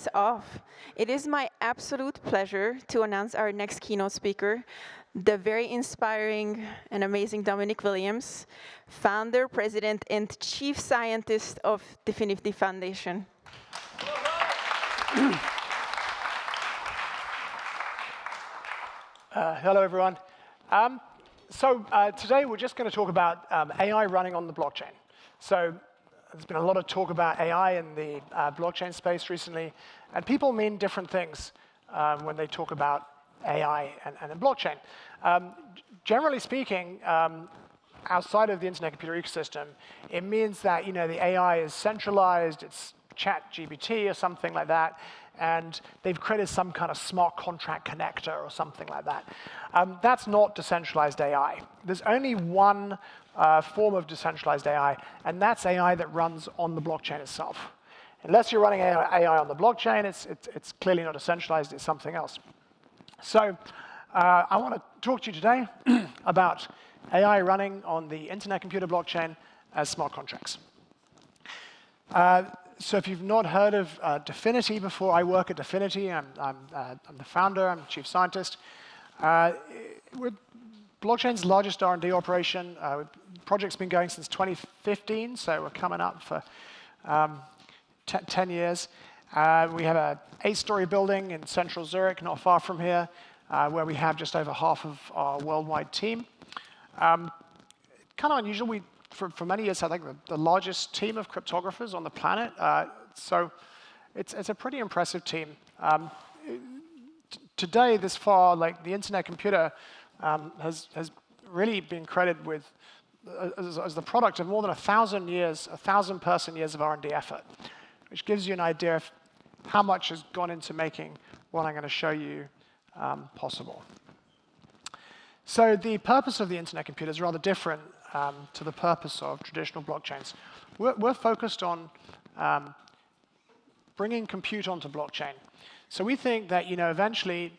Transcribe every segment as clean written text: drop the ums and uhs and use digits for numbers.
lights off. It is my absolute pleasure to announce our next keynote speaker, the very inspiring and amazing Dominic Williams, founder, president, and chief scientist of Dfinity Foundation. Hello, everyone. Today we're just going to talk about AI running on the blockchain. So there's been a lot of talk about AI in the blockchain space recently, and people mean different things when they talk about AI and the blockchain. Generally speaking, outside of the internet computer ecosystem, it means that the AI is centralized, it's ChatGPT or something like that, and they've created some kind of smart contract connector or something like that. That's not decentralized AI. There's only one form of decentralized AI, and that's AI that runs on the blockchain itself. Unless you're running AI on the blockchain, it's clearly not decentralized, it's something else. So I want to talk to you today about AI running on the internet computer blockchain as smart contracts. So if you've not heard of Dfinity before, I work at Dfinity. I'm the founder, I'm the chief scientist. We're blockchain's largest R&D operation. The project's been going since 2015, so we're coming up for 10 years. We have an 8-story building in central Zurich, not far from here, where we have just over half of our worldwide team. Kind of unusual. For many years, I think the largest team of cryptographers on the planet. So it's a pretty impressive team. Today, this far, the internet computer has really been credited with as the product of more than 1,000 person years of R&D effort, which gives you an idea of how much has gone into making what I'm going to show you possible. So the purpose of the internet computer is rather different to the purpose of traditional blockchains. We're focused on bringing compute onto blockchain. So we think that eventually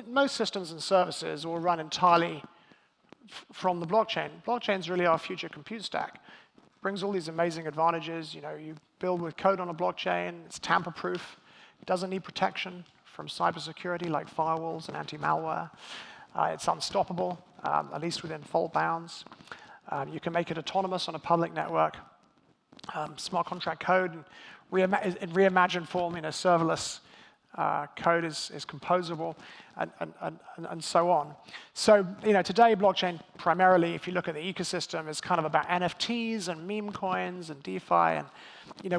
most systems and services will run entirely from the blockchain. Blockchain's really our future compute stack. Brings all these amazing advantages. You build with code on a blockchain. It's tamper-proof. It doesn't need protection from cybersecurity like firewalls and anti-malware. It's unstoppable, at least within fault bounds. You can make it autonomous on a public network. Smart contract code in reimagined form, serverless code is composable, and so on. So today, blockchain primarily, if you look at the ecosystem, is kind of about NFTs and meme coins and DeFi. And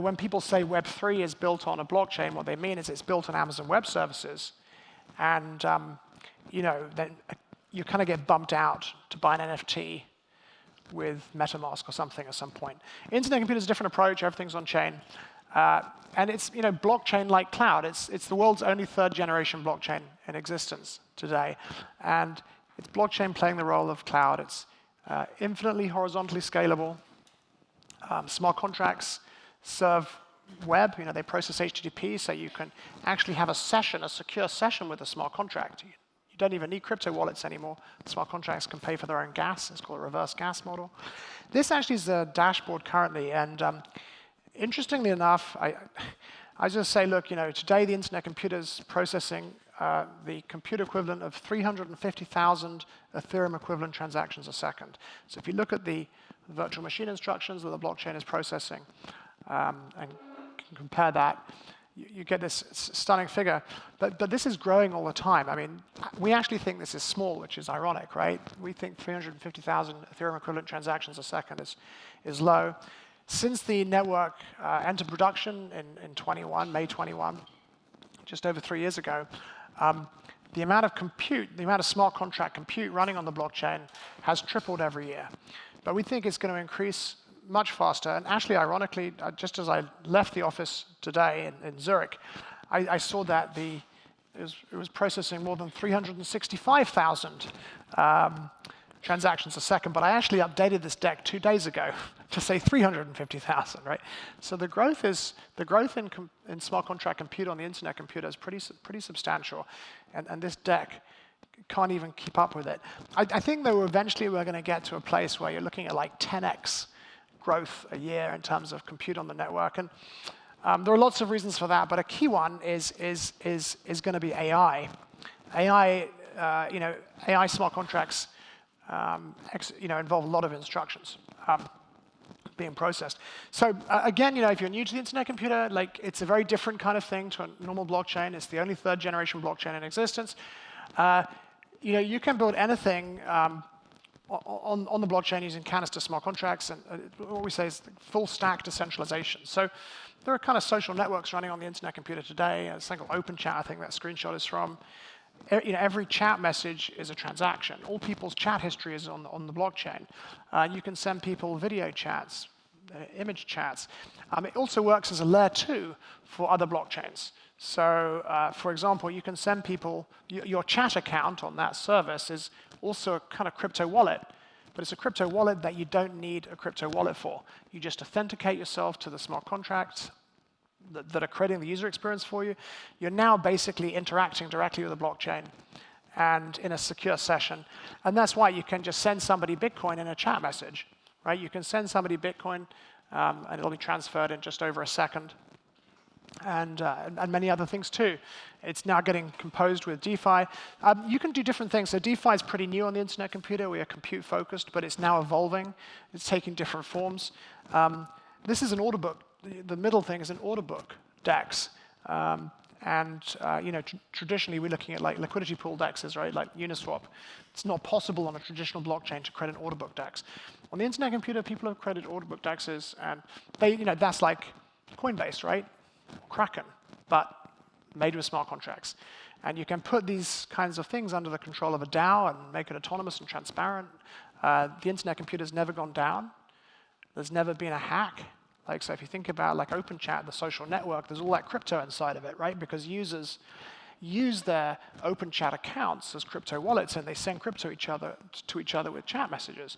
when people say Web3 is built on a blockchain, what they mean is it's built on Amazon Web Services. And then you kind of get bumped out to buy an NFT with MetaMask or something at some point. Internet computer is a different approach. Everything's on chain. And it's blockchain like cloud. It's the world's only third-generation blockchain in existence today. And it's blockchain playing the role of cloud. It's infinitely horizontally scalable. Smart contracts serve web. They process HTTP, so you can actually have a secure session with a smart contract. You don't even need crypto wallets anymore. Smart contracts can pay for their own gas. It's called a reverse gas model. This actually is the dashboard currently. And interestingly enough, I just say, look, today the internet computer is processing the compute equivalent of 350,000 Ethereum equivalent transactions a second. So if you look at the virtual machine instructions that the blockchain is processing and compare that, you get this stunning figure. But this is growing all the time. I mean, we actually think this is small, which is ironic, right? We think 350,000 Ethereum equivalent transactions a second is low. Since the network entered production in May 21, just over 3 years ago, the amount of smart contract compute running on the blockchain has tripled every year. But we think it's going to increase much faster. And actually, ironically, just as I left the office today in Zurich, I saw that it was processing more than 365,000 transactions a second. But I actually updated this deck 2 days ago to say 350,000, right? So the growth in smart contract compute on the internet computer is pretty substantial. And this deck can't even keep up with it. I think, though, eventually we're going to get to a place where you're looking at like 10x growth a year in terms of compute on the network. And There are lots of reasons for that, but a key one is going to be AI. AI, AI smart contracts, involve a lot of instructions being processed. So again, if you're new to the internet computer, like it's a very different kind of thing to a normal blockchain. It's the only third generation blockchain in existence. You can build anything on the blockchain using canister smart contracts, and what we say is full stack decentralization. So there are kind of social networks running on the internet computer today. It's like OpenChat, I think that screenshot is from. Every chat message is a transaction. All people's chat history is on the blockchain. You can send people video chats, image chats. It also works as a layer 2 for other blockchains. So, for example, you can send people, your chat account on that service is also a kind of crypto wallet, but it's a crypto wallet that you don't need a crypto wallet for. You just authenticate yourself to the smart contracts that are creating the user experience for you. You're now basically interacting directly with the blockchain and in a secure session. And that's why you can just send somebody Bitcoin in a chat message, right? You can send somebody Bitcoin, and it'll be transferred in just over a second. And many other things too. It's now getting composed with DeFi. You can do different things. So DeFi is pretty new on the internet computer. We are compute focused, but it's now evolving. It's taking different forms. This is an order book. The middle thing is an order book DEX. Traditionally we're looking at like liquidity pool DEXs, right? Like Uniswap. It's not possible on a traditional blockchain to create an order book DEX. On the internet computer, people have created order book DEXs, and that's like Coinbase, right? Kraken, but made with smart contracts. And you can put these kinds of things under the control of a DAO and make it autonomous and transparent. The internet computer's never gone down. There's never been a hack. So if you think about like OpenChat, the social network, there's all that crypto inside of it, right? Because users use their OpenChat accounts as crypto wallets, and they send crypto to each other with chat messages.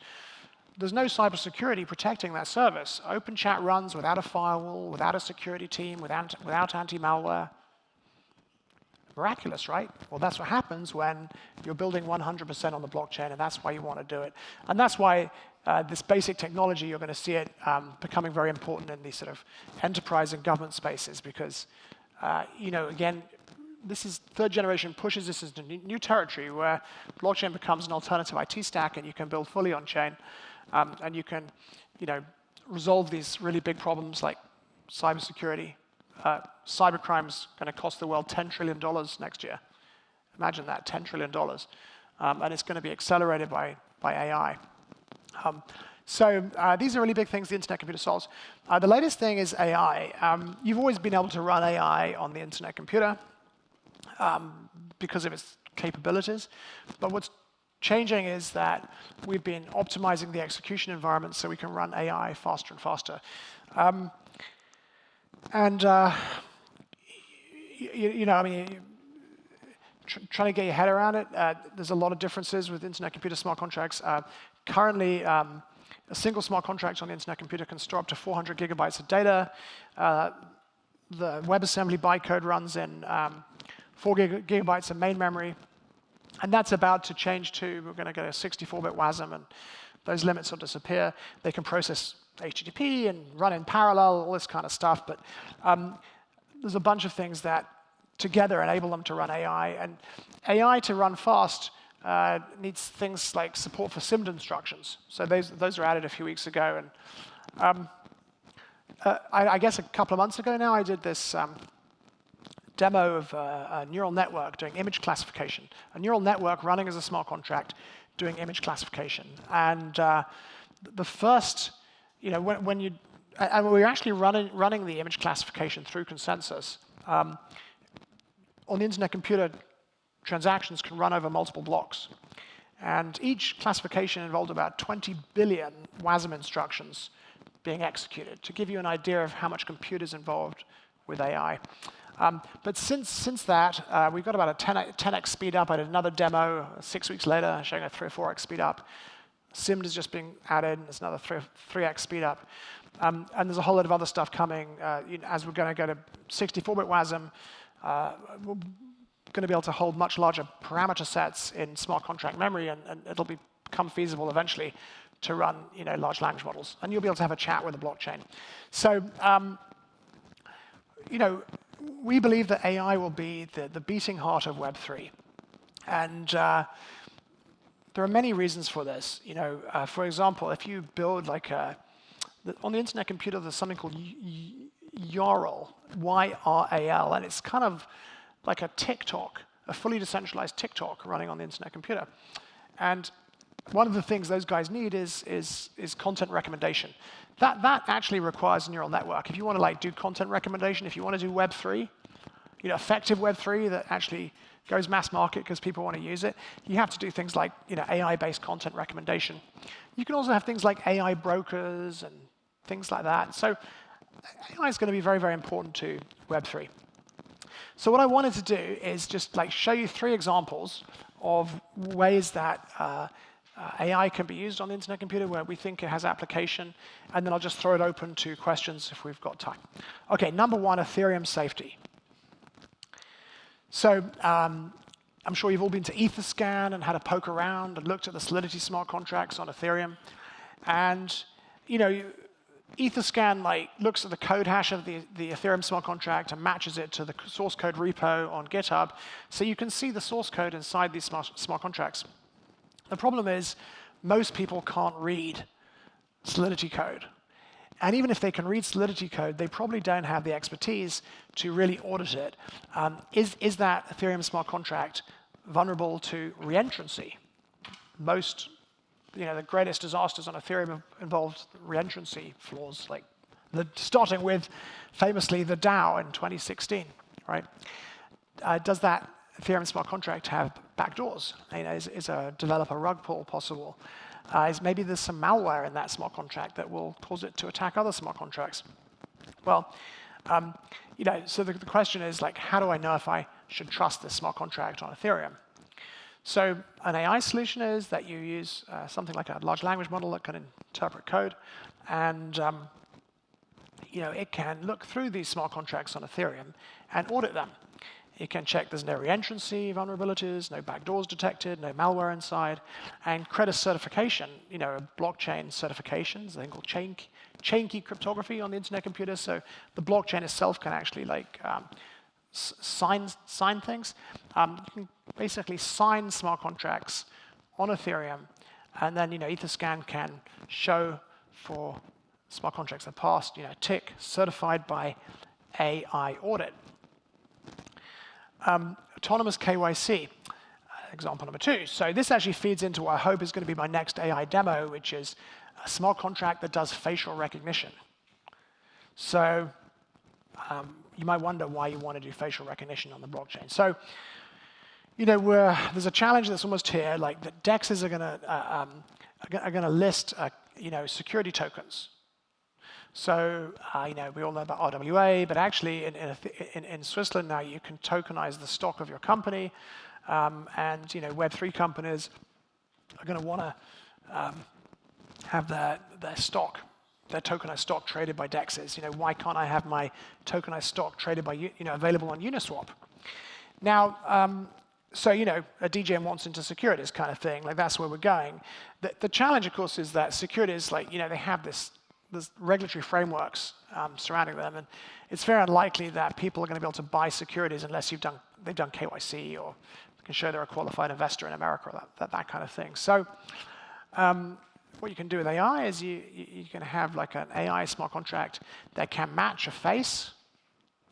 There's no cybersecurity protecting that service. OpenChat runs without a firewall, without a security team, without anti-malware. Miraculous, right? Well, that's what happens when you're building 100% on the blockchain, and that's why you want to do it. And that's why this basic technology, you're going to see it becoming very important in these sort of enterprise and government spaces, because, again, this is third generation pushes this into new territory where blockchain becomes an alternative IT stack, and you can build fully on chain, and you can, resolve these really big problems like cybersecurity. Cybercrime's going to cost the world $10 trillion next year. Imagine that, $10 trillion. And it's going to be accelerated by AI. So these are really big things the internet computer solves. The latest thing is AI. You've always been able to run AI on the internet computer because of its capabilities. But what's changing is that we've been optimizing the execution environment so we can run AI faster and faster. Trying to get your head around it, there's a lot of differences with internet computer smart contracts. Currently, a single smart contract on the internet computer can store up to 400 gigabytes of data. The WebAssembly bytecode runs in 4 gigabytes of main memory. And that's about to change to, we're going to get a 64-bit WASM, and those limits will disappear. They can process HTTP and run in parallel, all this kind of stuff. But there's a bunch of things that together enable them to run AI. And AI to run fast needs things like support for SIMD instructions. So those were added a few weeks ago. And I guess a couple of months ago now, I did this demo of a neural network doing image classification. A neural network running as a smart contract doing image classification. And the first, when you, and we're actually running the image classification through consensus. On the internet computer, transactions can run over multiple blocks. And each classification involved about 20 billion WASM instructions being executed, to give you an idea of how much compute is involved with AI. But since that, we've got about a 10x speed up. I did another demo 6 weeks later showing a 3 or 4x speed up. SIMD is just being added, and there's another 3x speed up. And there's a whole lot of other stuff coming. As we're going to go to 64-bit WASM, we're going to be able to hold much larger parameter sets in smart contract memory, and it'll become feasible eventually to run large language models. And you'll be able to have a chat with the blockchain. So we believe that AI will be the beating heart of Web3. And there are many reasons for this. For example, if you build on the Internet Computer, there's something called YARL, Y-R-A-L, and it's kind of like a TikTok, a fully decentralized TikTok running on the Internet Computer. And one of the things those guys need is content recommendation. That actually requires a neural network. If you want to do content recommendation, if you want to do Web3, effective Web3 that actually goes mass market because people want to use it, you have to do things like AI-based content recommendation. You can also have things like AI brokers and things like that. So AI is going to be very, very important to Web3. So what I wanted to do is just show you 3 examples of ways that AI can be used on the Internet Computer where we think it has application, and then I'll just throw it open to questions if we've got time. Okay, number 1, Ethereum safety. So I'm sure you've all been to Etherscan and had a poke around and looked at the Solidity smart contracts on Ethereum. And Etherscan looks at the code hash of the Ethereum smart contract and matches it to the source code repo on GitHub. So you can see the source code inside these smart contracts. The problem is most people can't read Solidity code. And even if they can read Solidity code, they probably don't have the expertise to really audit it. Is that Ethereum smart contract vulnerable to reentrancy? Most, the greatest disasters on Ethereum have involved reentrancy flaws, starting with, famously, the DAO in 2016, right? Does that Ethereum smart contract have backdoors? Is a developer rug pull possible? Maybe there's some malware in that smart contract that will cause it to attack other smart contracts. Well, so the question is, how do I know if I should trust this smart contract on Ethereum? So an AI solution is that you use something like a large language model that can interpret code, and it can look through these smart contracts on Ethereum and audit them. You can check there's no reentrancy vulnerabilities, no backdoors detected, no malware inside, and credit certification, blockchain certifications, a thing called chain key cryptography on the Internet Computer. So the blockchain itself can actually sign things. You can basically sign smart contracts on Ethereum, and then Etherscan can show for smart contracts that passed, tick certified by AI audit. Autonomous KYC, example number 2. So this actually feeds into what I hope is going to be my next AI demo, which is a smart contract that does facial recognition. So you might wonder why you want to do facial recognition on the blockchain. So there's a challenge that's almost here, that DEXs are going to list security tokens. So we all know about RWA, but actually in Switzerland now you can tokenize the stock of your company, and Web3 companies are going to want to have their tokenized stock traded by DEXs. Why can't I have my tokenized stock traded by available on Uniswap? Now, so a DGM wants into securities kind of thing. That's where we're going. The challenge, of course, is that securities, they have this regulatory frameworks surrounding them, and it's very unlikely that people are going to be able to buy securities unless they've done KYC or can show they're a qualified investor in America or that kind of thing. So what you can do with AI is you can have an AI smart contract that can match a face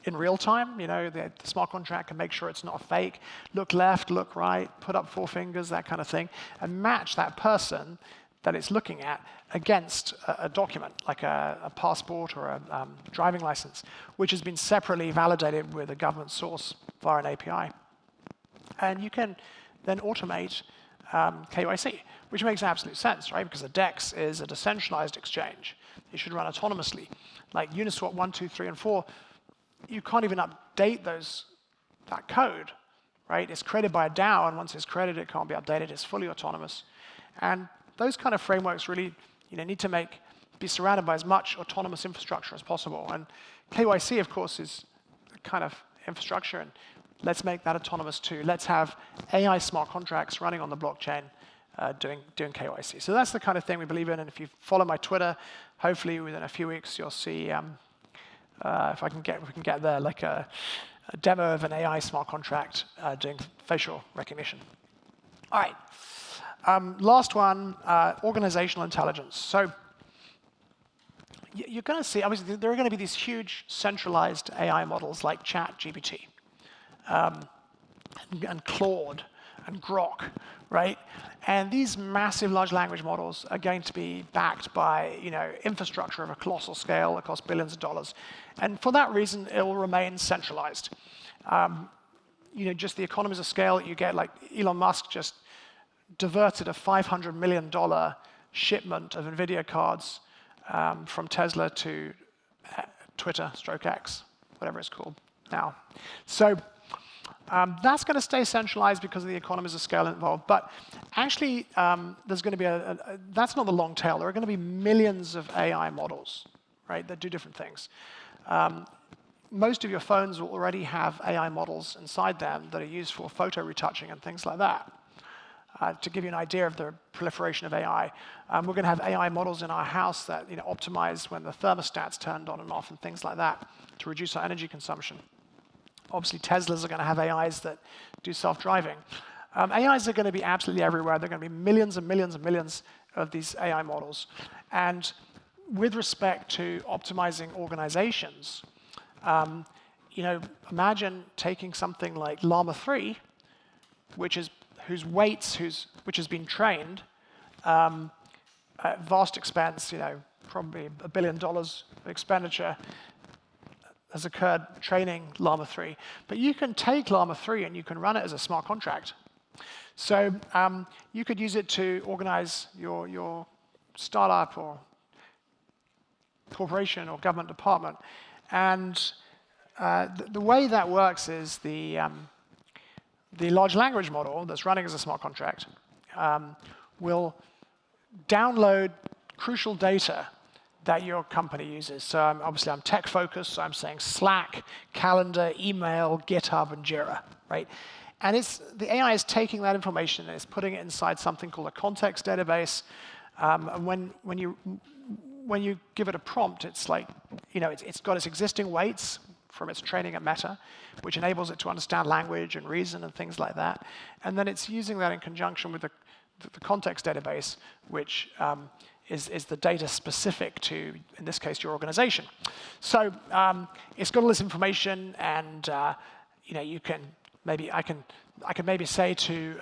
in real time. The smart contract can make sure it's not a fake, look left, look right, put up 4 fingers, that kind of thing, and match that person that it's looking at against a document, like a passport or a driving license, which has been separately validated with a government source via an API. And you can then automate KYC, which makes absolute sense, right? Because a DEX is a decentralized exchange. It should run autonomously. Like Uniswap 1, 2, 3, and 4, you can't even update that code, right? It's created by a DAO, and once it's created, it can't be updated. It's fully autonomous. And those kind of frameworks really need to be surrounded by as much autonomous infrastructure as possible. And KYC, of course, is the kind of infrastructure, and let's make that autonomous too. Let's have AI smart contracts running on the blockchain doing KYC. So that's the kind of thing we believe in, and if you follow my Twitter, hopefully within a few weeks you'll see if we can get there, like a demo of an AI smart contract doing facial recognition. All right. Last one, organizational intelligence. So you're going to see, obviously, there are going to be these huge centralized AI models like ChatGPT and Claude and Grok, right? And these massive large language models are going to be backed by, infrastructure of a colossal scale that costs billions of dollars. And for that reason, it will remain centralized. Just the economies of scale that you get, like Elon Musk just diverted a $500 million shipment of NVIDIA cards from Tesla to Twitter/X, whatever it's called now. So that's going to stay centralized because of the economies of scale involved. But actually, there's going to be that's not the long tail. There are going to be millions of AI models, right, that do different things. Most of your phones will already have AI models inside them that are used for photo retouching and things like that. To give you an idea of the proliferation of AI, we're going to have AI models in our house that optimize when the thermostat's turned on and off and things like that to reduce our energy consumption. Obviously, Teslas are going to have AIs that do self-driving. AIs are going to be absolutely everywhere. There are going to be millions and millions and millions of these AI models. And with respect to optimizing organizations, imagine taking something like Llama 3, which has been trained at vast expense, probably $1 billion of expenditure has occurred training Llama 3. But you can take Llama 3 and you can run it as a smart contract. So you could use it to organize your startup or corporation or government department. And the way that works is the large language model that's running as a smart contract will download crucial data that your company uses. So obviously I'm tech focused, so I'm saying Slack, Calendar, email, GitHub, and Jira, right? And the AI is taking that information and it's putting it inside something called a context database. And when you give it a prompt, it's like, it's got its existing weights from its training at Meta, which enables it to understand language and reason and things like that. And then it's using that in conjunction with the context database, which is the data specific to, in this case, your organization. So it's got all this information, and you can I can maybe say to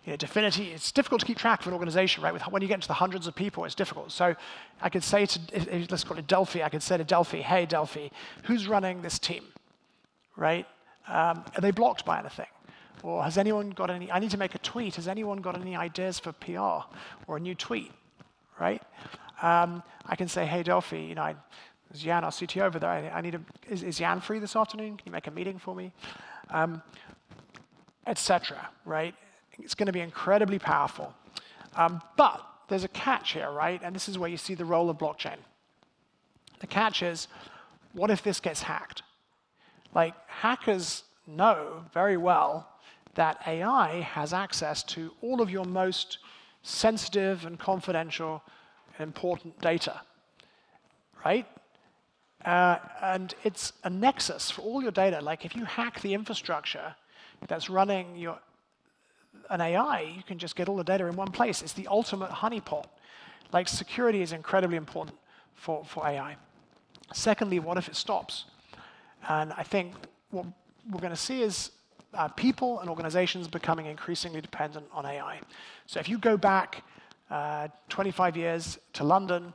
Dfinity, it's difficult to keep track of an organization, right? When you get into the hundreds of people, it's difficult. So I could say let's call it Delphi. I could say to Delphi, hey Delphi, who's running this team, right? Are they blocked by anything? Or has anyone got any? I need to make a tweet. Has anyone got any ideas for PR or a new tweet, right? I can say, hey Delphi, there's Jan, our CTO over there. Is Jan free this afternoon? Can you make a meeting for me? Etc. Right? It's going to be incredibly powerful. But there's a catch here, right? And this is where you see the role of blockchain. The catch is, what if this gets hacked? Like, hackers know very well that AI has access to all of your most sensitive and confidential and important data, right? And it's a nexus for all your data. Like, if you hack the infrastructure that's running an AI, you can just get all the data in one place. It's the ultimate honeypot. Like, security is incredibly important for AI. Secondly, what if it stops? And I think what we're going to see is people and organizations becoming increasingly dependent on AI. So if you go back 25 years to London,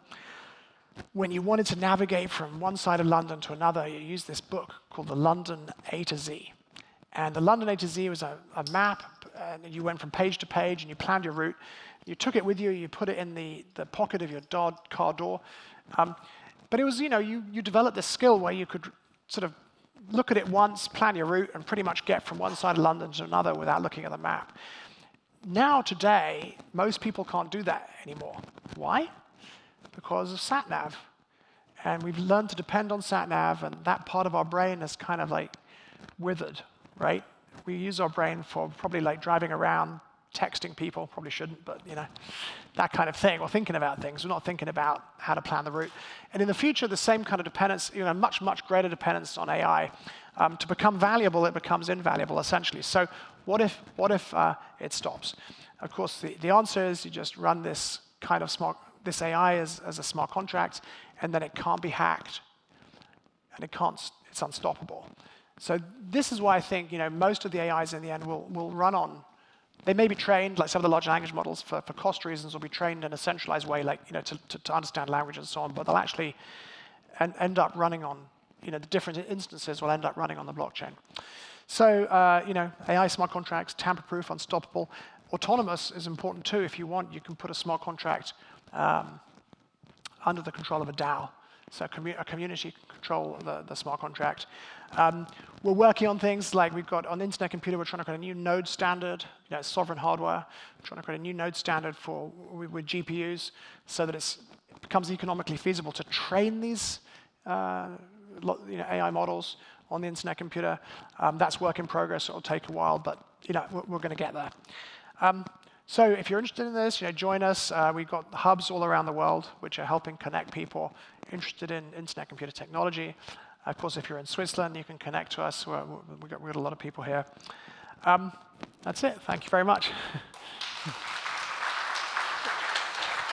when you wanted to navigate from one side of London to another, you used this book called the London A to Z. And the London A to Z was a map, and you went from page to page, and you planned your route. You took it with you, you put it in the pocket of your car door. But it was, you developed this skill where you could sort of look at it once, plan your route, and pretty much get from one side of London to another without looking at the map. Now, today, most people can't do that anymore. Why? Because of sat-nav. And we've learned to depend on sat-nav, and that part of our brain is kind of like withered, right? We use our brain for probably like driving around texting people, probably shouldn't, but that kind of thing, or thinking about things. We're not thinking about how to plan the route. And in the future, the same kind of dependence, much, much greater dependence on AI. To become valuable, it becomes invaluable, essentially. So what if it stops? Of course, the answer is you just run this kind of this AI as a smart contract, and then it can't be hacked, and it's unstoppable. So this is why I think most of the AIs in the end will run on. They may be trained, like some of the large language models, for cost reasons, will be trained in a centralized way, like to understand language and so on. But they'll actually end up running on the different instances will end up running on the blockchain. So AI smart contracts, tamper-proof, unstoppable. Autonomous is important too. If you want, you can put a smart contract under the control of a DAO. So a community can control the smart contract. We're working on things like we've got on the Internet Computer, we're trying to create a new node standard, sovereign hardware. We're trying to create a new node standard with GPUs so that it becomes economically feasible to train these AI models on the Internet Computer. That's work in progress. It'll take a while, but we're going to get there. So if you're interested in this, join us. We've got hubs all around the world which are helping connect people interested in Internet Computer technology. Of course, if you're in Switzerland, you can connect to us. We've got a lot of people here. That's it. Thank you very much.